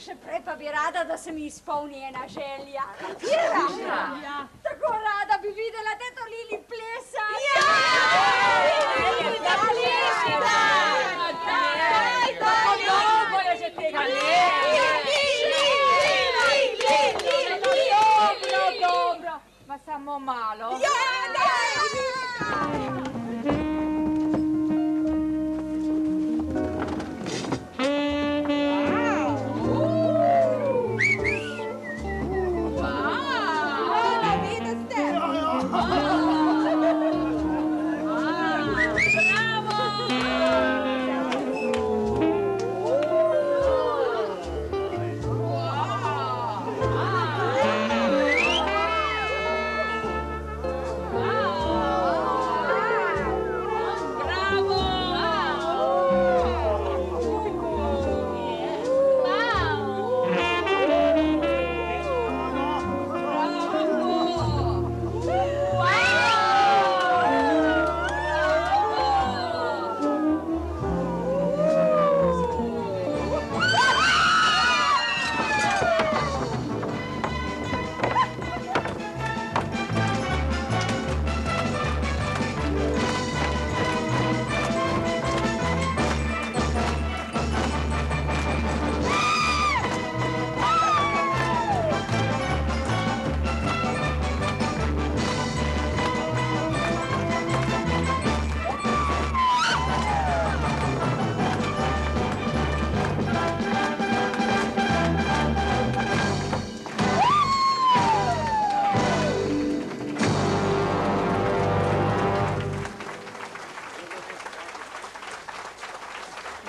še prej pa bi rada, da se mi izpolni ena želja. Katera? Tako rada bi videla teto Lili plesati. Ja! Da pleši, da! Kako dolgo je že tega Dobro, ma samo malo.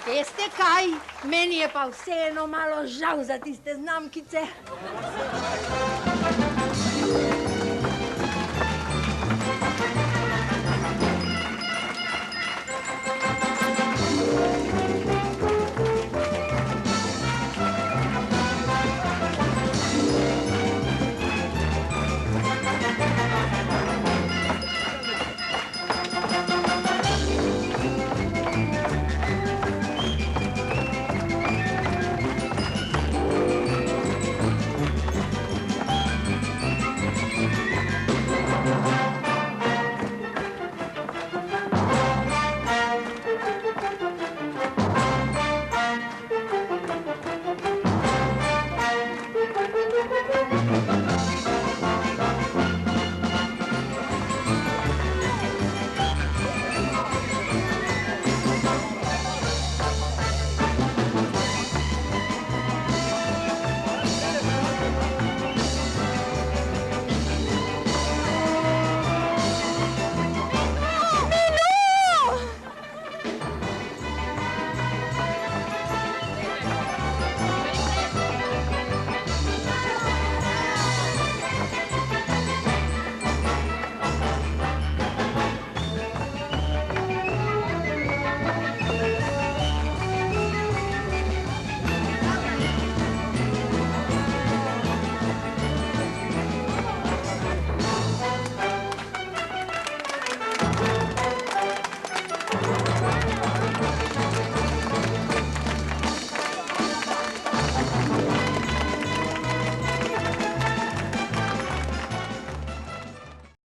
Veste kaj? Meni je pa vseeno malo žal za tiste znamkice.